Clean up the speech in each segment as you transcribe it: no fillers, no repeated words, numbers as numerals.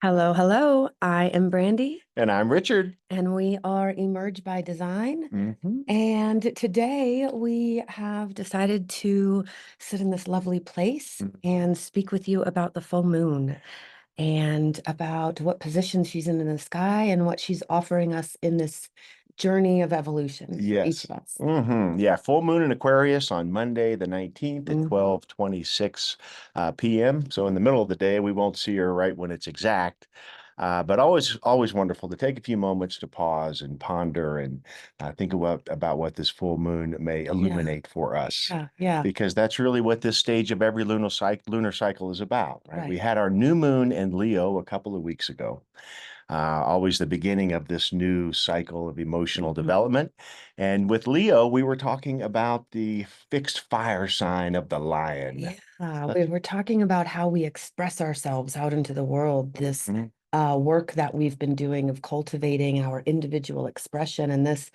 Hello, hello. I am Brandy, And I'm Richard. and we are Emerge by Design. Hmm. And today we have decided to sit in this lovely place and speak with you about the full moon and about what position she's in the sky and what she's offering us in this journey of evolution for each Yes. of us. Yeah, full moon in Aquarius on Monday, the 19th at Mhm. 12:26 p.m. So in the middle of the day, we won't see her right when it's exact. But always wonderful to take a few moments to pause and ponder and think about what this full moon may Yeah, illuminate for us. yeah, Because that's really what this stage of every lunar cycle is about, right? We right. had our new moon in Leo a couple of weeks ago. Always the beginning of this new cycle of emotional Mhm. development. And with Leo, we were talking about the fixed fire sign of the lion. Yeah, we're talking about how we express ourselves out into the world, this Mhm. work that we've been doing of cultivating our individual expression. And this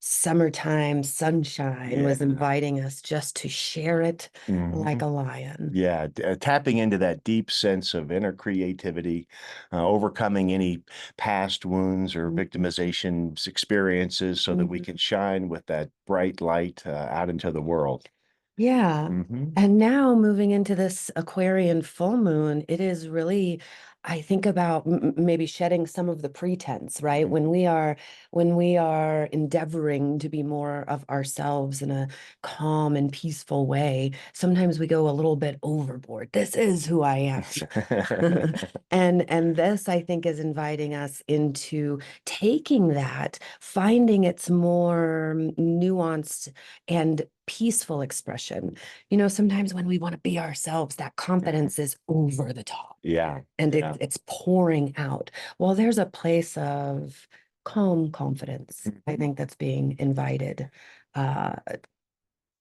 summertime sunshine Yeah. was inviting us just to share it like Mhm. a lion. Yeah, tapping into that deep sense of inner creativity, overcoming any past wounds or Mhm. victimization experiences so that we Mhm. can shine with that bright light out into the world. Yeah. Hmm. And now moving into this Aquarian full moon, it is really, I think about maybe shedding some of the pretense, right? When we are endeavoring to be more of ourselves in a calm and peaceful way, sometimes we go a little bit overboard. This is who I am. And this, I think, is inviting us into taking that, finding its more nuanced and peaceful expression. You know, sometimes when we want to be ourselves, that confidence is over the top Yeah, and yeah. it's pouring out. Well, there's a place of calm confidence, I think, that's being invited. Uh,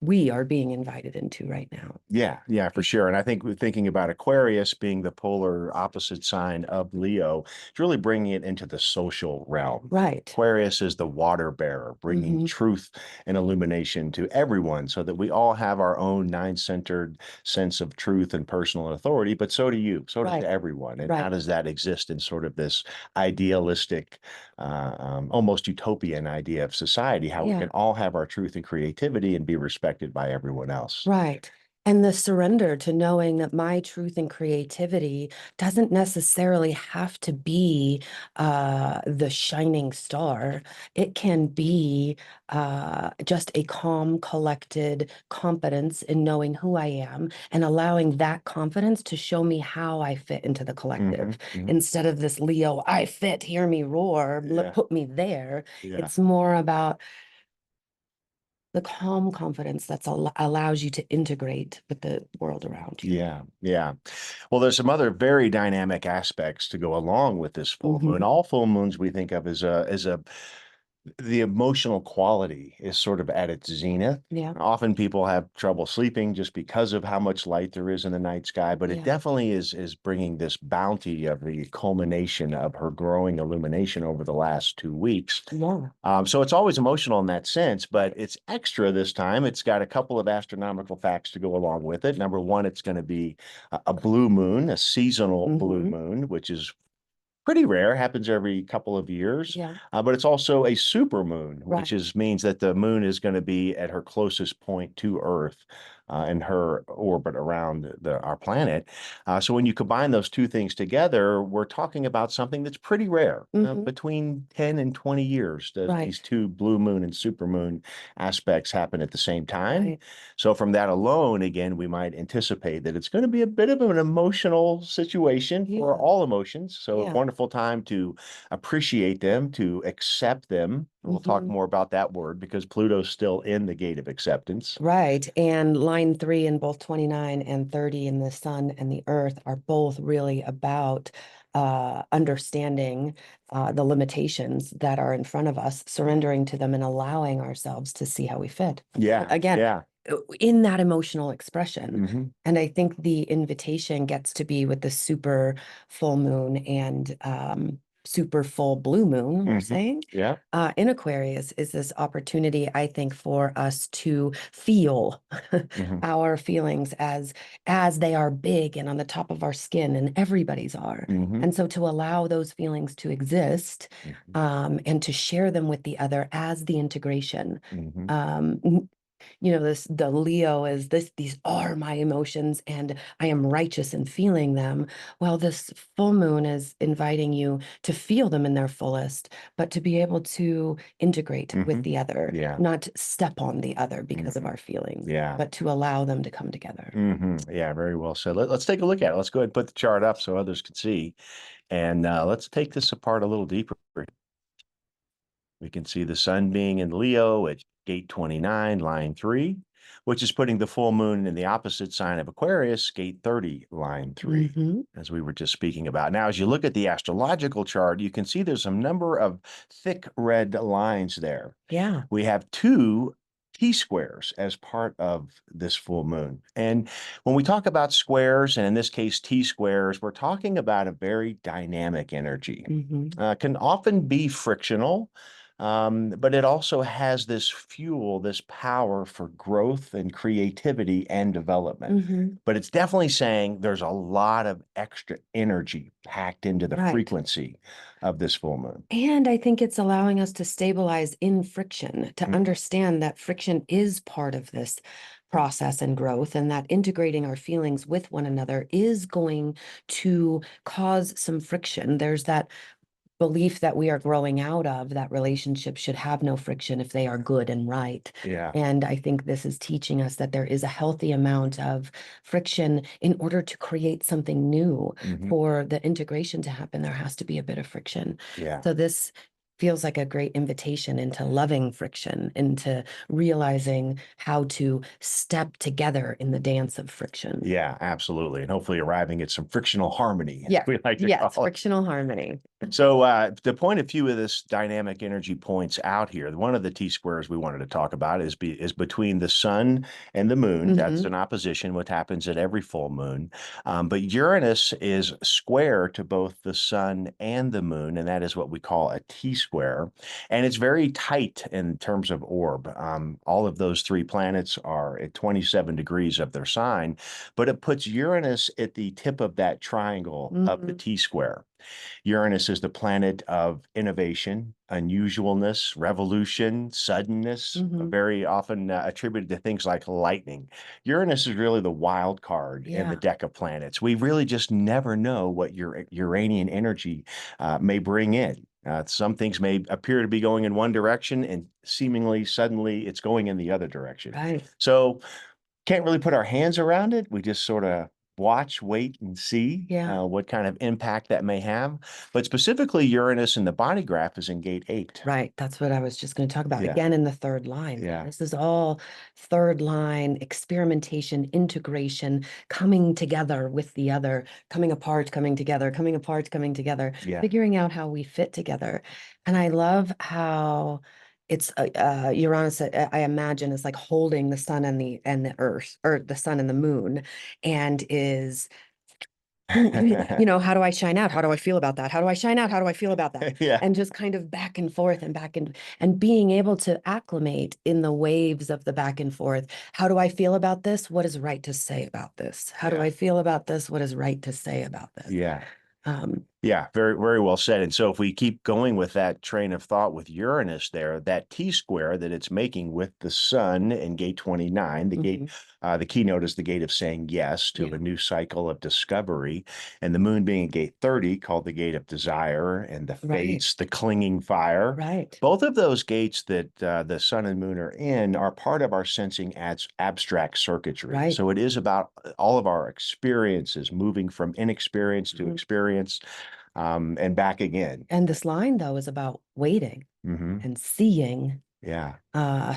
we are being invited into right now. Yeah, for sure. And I think we're thinking about Aquarius being the polar opposite sign of Leo, it's really bringing it into the social realm. Right. Aquarius is the water bearer, bringing Hmm. truth and illumination to everyone so that we all have our own nine-centered sense of truth and personal authority, but so do you, so does Right. everyone. And how Right. does that exist in sort of this idealistic, almost utopian idea of society, how we Yeah. can all have our truth and creativity and be respected by everyone else? Right. And the surrender to knowing that my truth and creativity doesn't necessarily have to be the shining star. It can be just a calm, collected confidence in knowing who I am and allowing that confidence to show me how I fit into the Hmm. collective. Hmm. Instead of this Leo, I fit, hear me roar, Yeah, put me there. yeah, It's more about the calm confidence that's allows you to integrate with the world around you. yeah. Well, there's some other very dynamic aspects to go along with this full moon. Hmm. All full moons we think of as a the emotional quality is sort of at its zenith. Yeah, Often people have trouble sleeping just because of how much light there is in the night sky, but it yeah, definitely is bringing this bounty of the culmination of her growing illumination over the last 2 weeks. yeah. So it's always emotional in that sense, but it's extra this time. It's got a couple of astronomical facts to go along with it. Number one, it's going to be a blue moon, a seasonal blue Hmm. moon, which is pretty rare, happens every couple of years. Yeah, But it's also a super moon, which right. is means that the moon is going to be at her closest point to Earth in her orbit around our planet. So when you combine those two things together, we're talking about something that's pretty rare. Hmm. Between 10 and 20 years, does these Right, two blue moon and super moon aspects happen at the same time. right. So from that alone, again, we might anticipate that it's going to be a bit of an emotional situation for Yeah, all emotions. So a yeah. wonderful time to appreciate them, to accept them. And we'll talk Hmm. more about that word because Pluto's still in the gate of acceptance. Right. And line three in both 29 and 30 in the sun and the earth are both really about understanding the limitations that are in front of us, surrendering to them and allowing ourselves to see how we fit. Yeah, Again, yeah. in that emotional expression. Hmm. And I think the invitation gets to be with the super full moon and super full blue moon, we're Hmm. saying, Yeah. in Aquarius is this opportunity, I think, for us to feel Hmm. our feelings as they are big and on the top of our skin, and everybody's are. Hmm. And so to allow those feelings to exist, Hmm. and to share them with the other as the integration. Hmm. Um, this the Leo is this, these are my emotions and I am righteous in feeling them. Well, this full moon is inviting you to feel them in their fullest, but to be able to integrate with Hmm. the other, Yeah. not step on the other because of Hmm. our feelings, Yeah. but to allow them to come together. Yeah, very well said. Let's take a look at it. Let's go ahead and put the chart up so others can see. And let's take this apart a little deeper. We can see the sun being in Leo at gate 29, line 3, which is putting the full moon in the opposite sign of Aquarius, gate 30, line 3, Hmm. as we were just speaking about. Now, as you look at the astrological chart, you can see there's a number of thick red lines there. Yeah. We have two T-squares as part of this full moon. And when we talk about squares, and in this case, T-squares, we're talking about a very dynamic energy. Hmm. Can often be frictional, but it also has this fuel, this power for growth and creativity and development. Hmm. But it's definitely saying there's a lot of extra energy packed into the Right. frequency of this full moon. And I think it's allowing us to stabilize in friction, to Mhm. understand that friction is part of this process and growth, and that integrating our feelings with one another is going to cause some friction. There's that belief that we are growing out of, that relationships should have no friction if they are good and right. Yeah. And I think this is teaching us that there is a healthy amount of friction in order to create something new. Hmm. For the integration to happen, there has to be a bit of friction. Yeah. So this feels like a great invitation into loving friction, into realizing how to step together in the dance of friction. Yeah, absolutely. And hopefully arriving at some frictional harmony, as Yeah. we like to Yes, call it. frictional harmony. So to point a few of this dynamic energy points out here, one of the T squares we wanted to talk about is between the sun and the moon. That's Hmm. an opposition, what happens at every full moon. But Uranus is square to both the sun and the moon, and that is what we call a T square. And it's very tight in terms of orb. All of those three planets are at 27 degrees of their sign, but it puts Uranus at the tip of that triangle of the Hmm. T square. Uranus is the planet of innovation, unusualness, revolution, suddenness, Hmm. very often attributed to things like lightning. Uranus is really the wild card in the Yeah. deck of planets. We really just never know what your Uranian energy may bring in. Some things may appear to be going in one direction, and seemingly suddenly it's going in the other direction. Right. So can't really put our hands around it. We just sort of watch, wait, and see Yeah. what kind of impact that may have. But specifically, Uranus in the body graph is in gate 8. Right. That's what I was just going to talk about Yeah, again in the third line. yeah, This is all third line experimentation, integration, coming together with the other, coming apart, coming together, coming apart, coming together, yeah. figuring out how we fit together. And I love how it's Uranus, I imagine, is like holding the sun and the earth, or the sun and the moon, and is how do I shine out? How do I feel about that? How do I shine out? How do I feel about that? Yeah, And just kind of back and forth and and being able to acclimate in the waves of the back and forth. How do I feel about this? What is right to say about this? How do yeah, I feel about this? What is right to say about this? yeah. Um, Yeah, very, very well said. And so if we keep going with that train of thought with Uranus there, that T square that it's making with the sun in gate 29, mhm. the keynote is the gate of saying yes to Yeah, a new cycle of discovery, and the moon being at gate 30, called the gate of desire and the right, fates, the clinging fire. right, Both of those gates that the sun and moon are in are part of our sensing abstract circuitry. right. So it is about all of our experiences moving from inexperience to Mhm. experience, and back again. And this line, though, is about waiting Hmm. and seeing Yeah.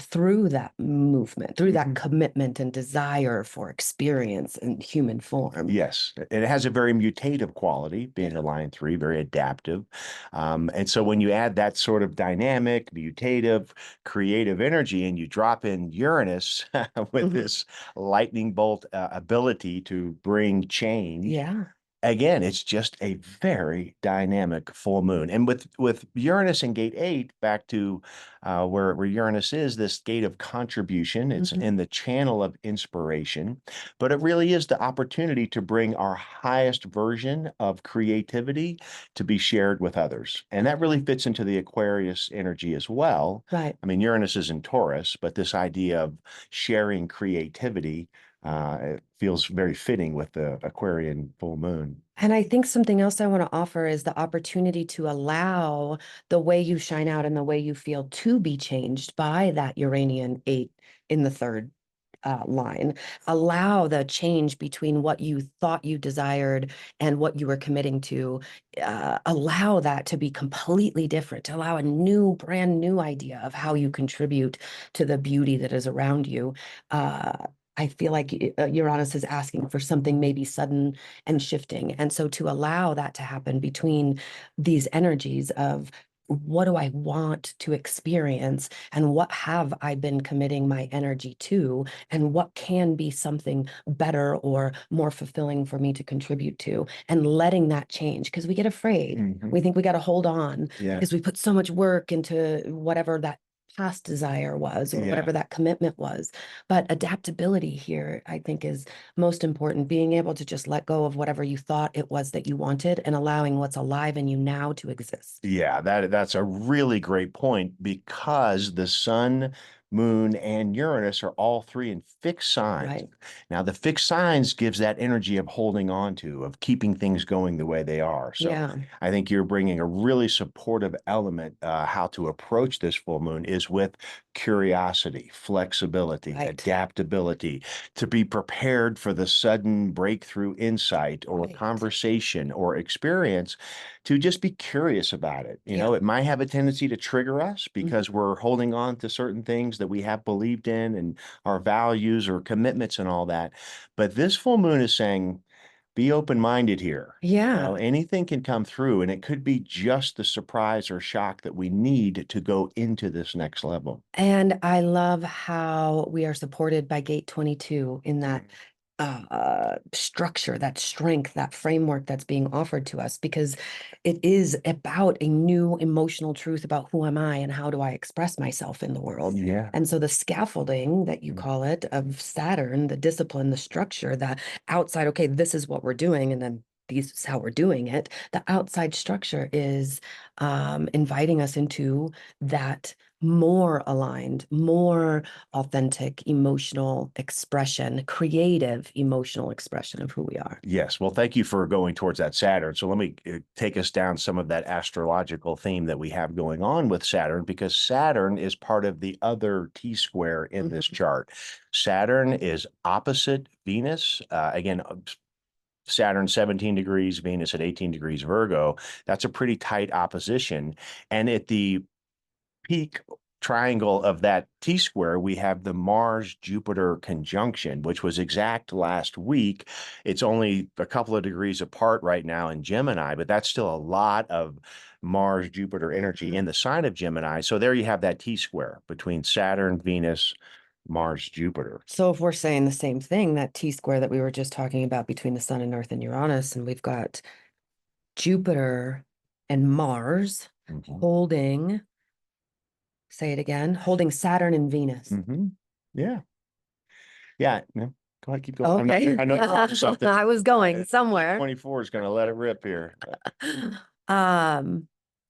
through that movement, through that Hmm. commitment and desire for experience in human form. Yes, and it has a very mutative quality, being Yeah. a line 3, very adaptive. And so when you add that sort of dynamic, mutative, creative energy, and you drop in Uranus with Mhm. this lightning bolt ability to bring change, Yeah. again, it's just a very dynamic full moon. And with Uranus in gate 8, back to where Uranus is, this gate of contribution, it's Mhm. in the channel of inspiration, but it really is the opportunity to bring our highest version of creativity to be shared with others. And that really fits into the Aquarius energy as well. Right. I mean, Uranus is in Taurus, but this idea of sharing creativity, it feels very fitting with the Aquarian full moon. And I think something else I want to offer is the opportunity to allow the way you shine out and the way you feel to be changed by that Uranian 8 in the third line. Allow the change between what you thought you desired and what you were committing to. Allow that to be completely different. Allow a new, brand new idea of how you contribute to the beauty that is around you. I feel like Uranus is asking for something maybe sudden and shifting. And so to allow that to happen between these energies of what do I want to experience and what have I been committing my energy to and what can be something better or more fulfilling for me to contribute to and letting that change because we get afraid. We think we got to hold on Yes. because we put so much work into whatever that past desire was or Yeah. whatever that commitment was. But adaptability here, I think, is most important. Being able to just let go of whatever you thought it was that you wanted and allowing what's alive in you now to exist. Yeah, that's a really great point because the sun, moon, and Uranus are all three in fixed signs. Right. Now, the fixed signs gives that energy of holding on to, of keeping things going the way they are. So Yeah. I think you're bringing a really supportive element. How to approach this full moon is with curiosity, flexibility, Right. adaptability, to be prepared for the sudden breakthrough insight or Right. conversation or experience, to just be curious about it. You Yeah. know, it might have a tendency to trigger us Mhm. because we're holding on to certain things that we have believed in and our values or commitments and all that. But this full moon is saying, be open-minded here. You know, Yeah. anything can come through, and it could be just the surprise or shock that we need to go into this next level. And I love how we are supported by Gate 22 in that structure, that strength, that framework that's being offered to us, because it is about a new emotional truth about who am I and how do I express myself in the world. Yeah. And so the scaffolding that you Mm. call it of Saturn, the discipline, the structure, the outside, okay, this is what we're doing, and then this is how we're doing it. The outside structure is inviting us into that more aligned, more authentic emotional expression, creative emotional expression of who we are. Yes. Well, thank you for going towards that Saturn. So let me take us down some of that astrological theme that we have going on with Saturn, because Saturn is part of the other T square in this Mhm. chart. Saturn is opposite Venus. Again, Saturn 17 degrees, Venus at 18 degrees Virgo. That's a pretty tight opposition. And at the peak triangle of that T square, we have the Mars Jupiter conjunction, which was exact last week. It's only a couple of degrees apart right now in Gemini, but that's still a lot of Mars Jupiter energy in the sign of Gemini. So there you have that T square between Saturn, Venus, Mars, Jupiter. So if we're saying the same thing, that T square that we were just talking about between the sun and Earth and Uranus, and we've got Jupiter and Mars Mhm. holding, say it again, holding Saturn and Venus. Yeah. Yeah. No, go ahead, keep going. Okay. I know you're on something. I was going somewhere. 24 is going to let it rip here. Um,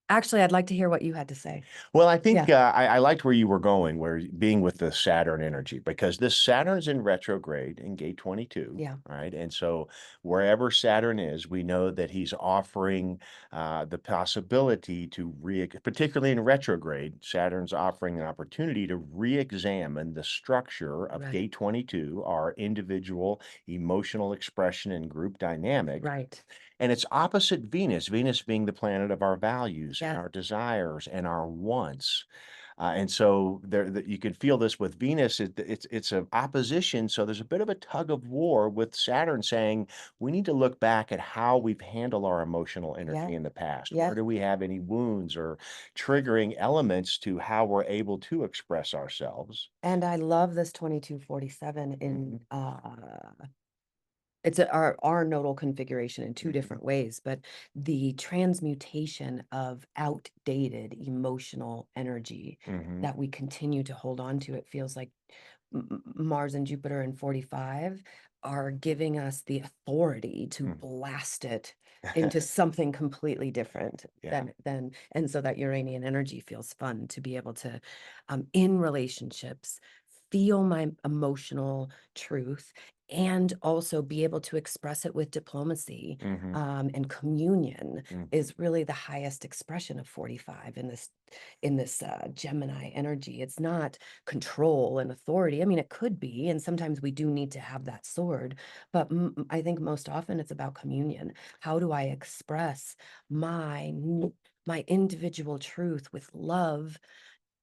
actually, I'd like to hear what you had to say. Well, I think Yeah. I liked where you were going, where being with the Saturn energy, because this Saturn's in retrograde in gate 22. Yeah. Right. And so wherever Saturn is, we know that he's offering the possibility to particularly in retrograde, Saturn's offering an opportunity to re-examine the structure of Right. gate 22, our individual emotional expression and group dynamic. Right. And it's opposite Venus, Venus being the planet of our values and Yes. our desires and our wants. And so you can feel this with Venus. It's an opposition. So there's a bit of a tug of war with Saturn saying we need to look back at how we've handled our emotional Yeah. energy in the past. Where Yes. do we have any wounds or triggering elements to how we're able to express ourselves? And I love this 2247 in Mhm. It's our nodal configuration in two Mhm, different ways, but the transmutation of outdated emotional energy mhm, that we continue to hold on to, it feels like Mars and Jupiter in 45 are giving us the authority to mhm. blast it into something completely different Yeah. and so that Uranian energy feels fun to be able to in relationships feel my emotional truth and also be able to express it with diplomacy Mhm, and communion mhm, is really the highest expression of 45 in this Gemini energy. It's not control and authority. I mean, it could be, and sometimes we do need to have that sword, but I think most often it's about communion. How do I express my individual truth with love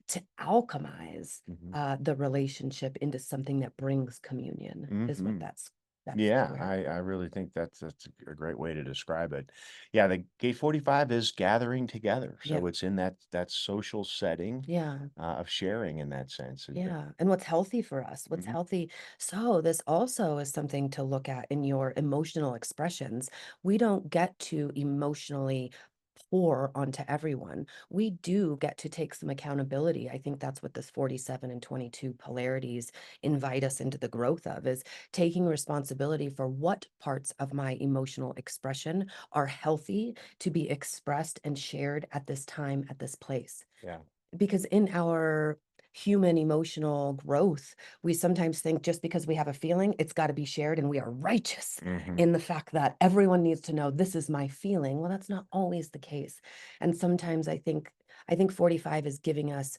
to alchemize mhm, the relationship into something that brings communion is what mhm. that's Yeah, square. I really think that's a great way to describe it. Yeah, the gate 45 is gathering together, Yeah. so it's in that social setting, Yeah. of sharing in that sense, and Yeah, and what's healthy for us, what's mhm, healthy. So this also is something to look at in your emotional expressions. We don't get to emotionally pour onto everyone. We do get to take some accountability. I think that's what this 47 and 22 polarities invite us into the growth of is taking responsibility for what parts of my emotional expression are healthy to be expressed and shared at this time, at this place yeah, because in our human emotional growth, we sometimes think just because we have a feeling, it's got to be shared, and we are righteous mhm, in the fact that everyone needs to know this is my feeling. Well, that's not always the case. And sometimes I think 45 is giving us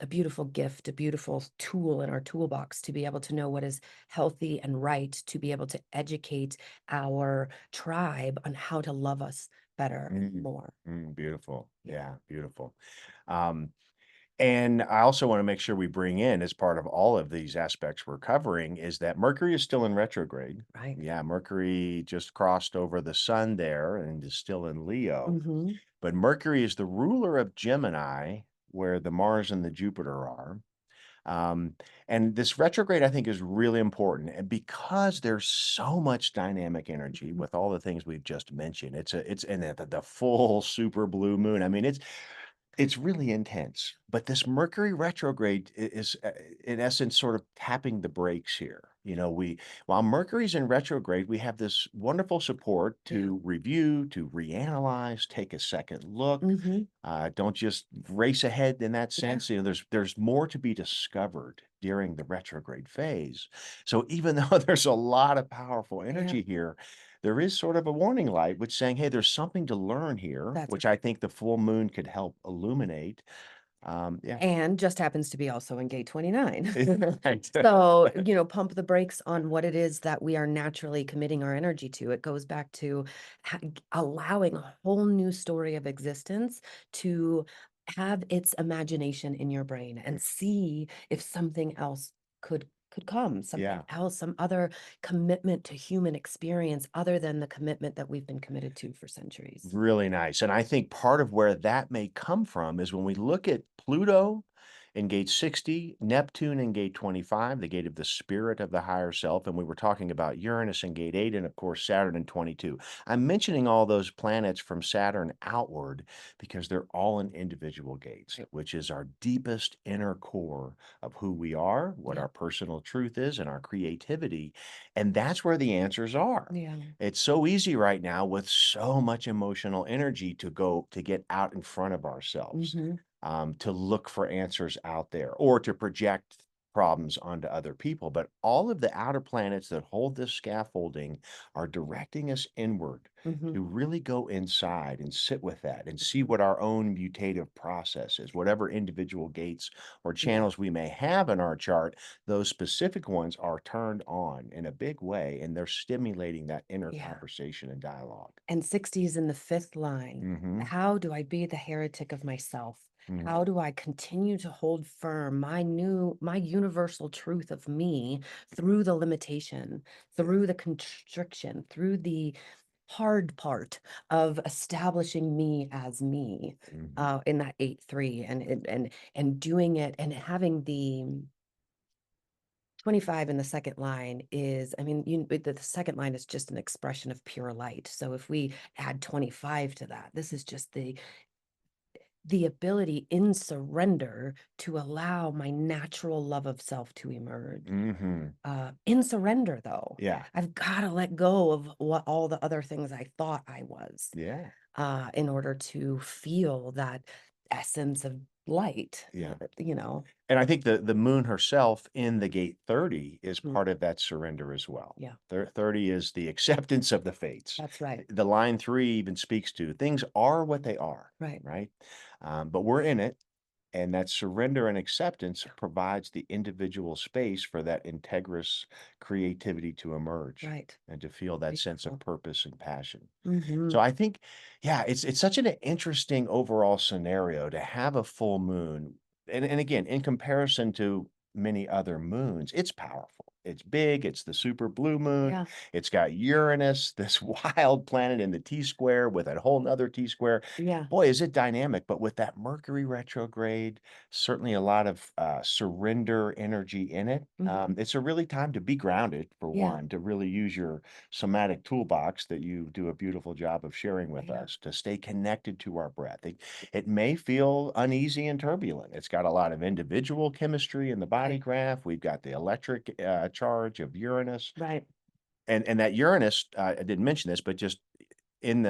a beautiful gift, a beautiful tool in our toolbox to be able to know what is healthy and right, to be able to educate our tribe on how to love us better and mm, more. beautiful. Yeah, Yeah, beautiful. Um, and I also wanna make sure we bring in, as part of all of these aspects we're covering, is that Mercury is still in retrograde. right. Yeah, Mercury just crossed over the sun there and is still in Leo. Hmm. But Mercury is the ruler of Gemini, where the Mars and the Jupiter are. Um, and this retrograde, I think, is really important. And because there's so much dynamic energy with all the things we've just mentioned, it's and the full super blue moon. I mean, it's really intense, but this Mercury retrograde is, in essence, sort of tapping the brakes here. You know, while Mercury's in retrograde, we have this wonderful support Yeah. to review, to reanalyze, take a second look. Mhm. Don't just race ahead in that Yeah, sense. You know, there's more to be discovered during the retrograde phase. So even though there's a lot of powerful yeah, energy here, there is sort of a warning light which saying, hey, there's something to learn here, that's which I think the full moon could help illuminate. Yeah. and just happens to be also in gate 29. Right. So, pump the brakes on what it is that we are naturally committing our energy to. It goes back to allowing a whole new story of existence to have its imagination in your brain and see if something else could come, something Yeah. else, some other commitment to human experience other than the commitment that we've been committed to for centuries. Really nice, and I think part of where that may come from is when we look at Pluto in gate 60, Neptune in gate 25, the gate of the spirit of the higher self, and we were talking about Uranus in gate 8 and, of course, Saturn in 22. I'm mentioning all those planets from Saturn outward because they're all in individual gates, Right. which is our deepest inner core of who we are, what Yeah. our personal truth is, and our creativity, and that's where the answers are. Yeah. It's so easy right now with so much emotional energy to get out in front of ourselves, Hmm. to look for answers out there or to project problems onto other people. But all of the outer planets that hold this scaffolding are directing us inward Hmm. to really go inside and sit with that and see what our own mutative process is, whatever individual gates or Yeah. channels we may have in our chart, those specific ones are turned on in a big way, and they're stimulating that inner Yeah. conversation and dialogue. And 60 is in the fifth line. Mhm, How do I be the heretic of myself? mhm, How do I continue to hold firm my universal truth of me through the limitation, through the constriction, through the hard part of establishing me as me mhm, in that 8-3 and doing it and having 25 in the second line is, I mean, the second line is just an expression of pure light. So if we add 25 to that, this is just the ability in surrender to allow my natural love of self to emerge. Mm-hmm. In surrender, though, Yeah. I've got to let go of what all the other things I thought I was, Yeah. in order to feel that essence of light, Yeah. you know. And I think the moon herself in the gate 30 is Mm, part of that surrender as well. yeah, 30 is the acceptance of the fates. that's right. The line 3 even speaks to things are what they are, Right. right? But we're in it. And that surrender and acceptance Yeah, provides the individual space for that integrous creativity to emerge right. and to feel that sense of Beautiful. purpose and passion. Hmm. So I think, yeah, it's such an interesting overall scenario to have a full moon. And again, in comparison to many other moons, it's powerful. It's big, it's the super blue moon. Yeah, It's got Uranus, this wild planet in the T square with a whole nother T square. yeah, Boy, is it dynamic. But with that Mercury retrograde, certainly a lot of surrender energy in it. hmm, It's a really time to be grounded, for yeah, one, to really use your somatic toolbox that you do a beautiful job of sharing with yeah, us to stay connected to our breath. It may feel uneasy and turbulent. It's got a lot of individual chemistry in the body right, graph. We've got the electric charge of Uranus, right. and that Uranus. I didn't mention this, but just in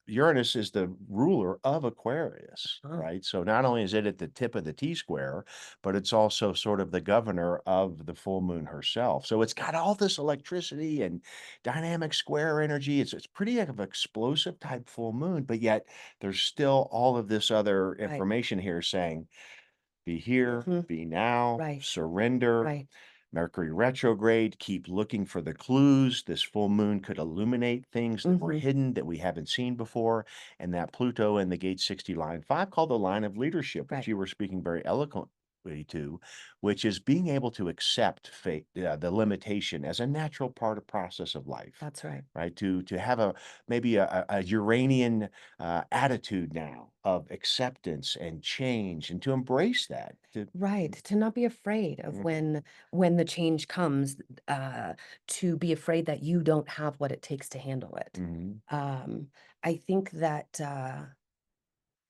Uranus is the ruler of Aquarius, Oh, right? So not only is it at the tip of the T square, but it's also sort of the governor of the full moon herself. So it's got all this electricity and dynamic square energy. It's pretty of an explosive type full moon, but yet there's still all of this other right. information here saying be here, Hmm. be now, Right, surrender. right. Mercury retrograde, keep looking for the clues. This full moon could illuminate things that were Hmm. hidden that we haven't seen before. And that Pluto in the gate 60 line 5, called the line of leadership, which Right. you were speaking very eloquently to, which is being able to accept fate, the limitation as a natural part of process of life. That's right. Right, to have a maybe a Uranian attitude now of acceptance and change, and to embrace that. Right. To not be afraid of Mhm, when the change comes, uh, to be afraid that you don't have what it takes to handle it. mhm. Um, I think that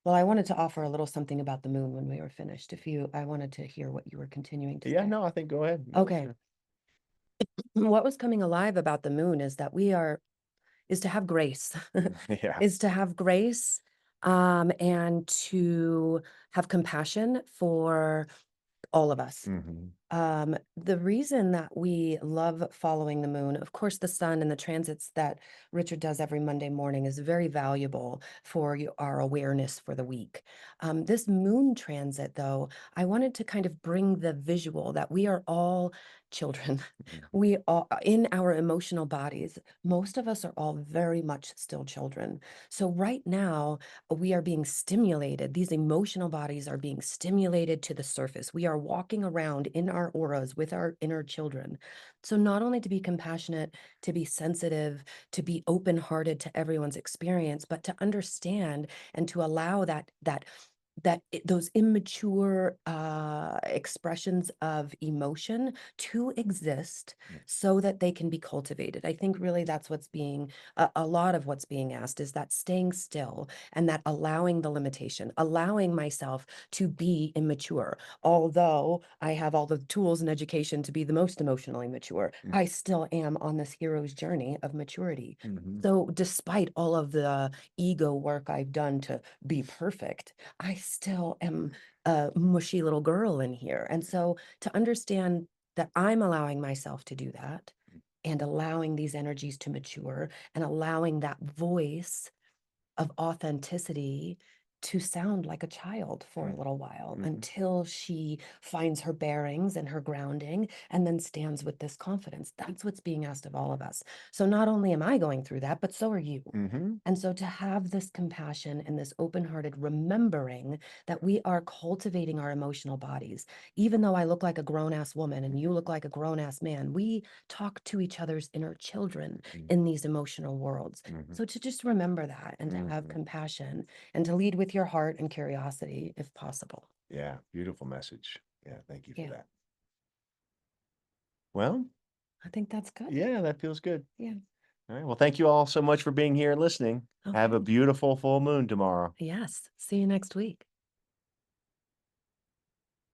well, I wanted to offer a little something about the moon when we were finished. If you I wanted to hear what you were continuing to Yeah, say. no, I think go ahead. Okay. What was coming alive about the moon is that is to have grace, Yeah. is to have grace, and to have compassion for all of us. Mhm. The reason that we love following the moon, of course, the sun and the transits that Richard does every Monday morning is very valuable for our awareness for the week. This moon transit, though, I wanted to kind of bring the visual that we are all children. Mhm. We are in our emotional bodies. Most of us are all very much still children. So right now, we are being stimulated. These emotional bodies are being stimulated to the surface. We are walking around in our auras with our inner children. So, not only to be compassionate, to be sensitive, to be open hearted to everyone's experience, but to understand and to allow those immature expressions of emotion to exist so that they can be cultivated. I think really that's what's being a lot of what's being asked is that staying still and that allowing the limitation, allowing myself to be immature. Although I have all the tools and education to be the most emotionally mature, Mm, I still am on this hero's journey of maturity. mhm, So, despite all of the ego work I've done to be perfect, I still am a mushy little girl in here. And so, to understand that I'm allowing myself to do that and allowing these energies to mature and allowing that voice of authenticity to sound like a child for a mm, little while mhm, until she finds her bearings and her grounding and then stands with this confidence. That's what's being asked of all of us. So not only am I going through that, but so are you. mhm, And so to have this compassion and this open-hearted remembering that we are cultivating our emotional bodies, even though I look like a grown-ass woman and you look like a grown-ass man, we talk to each other's inner children mhm, in these emotional worlds. mhm, So to just remember that and to have mhm. compassion and to lead with your heart and curiosity if possible. Yeah, beautiful message. Yeah, thank you for Yeah. that. Well, I think that's good. yeah, that feels good. Yeah. All right. Well, thank you all so much for being here and listening. Have a Okay. beautiful full moon tomorrow. Yes. See you next week.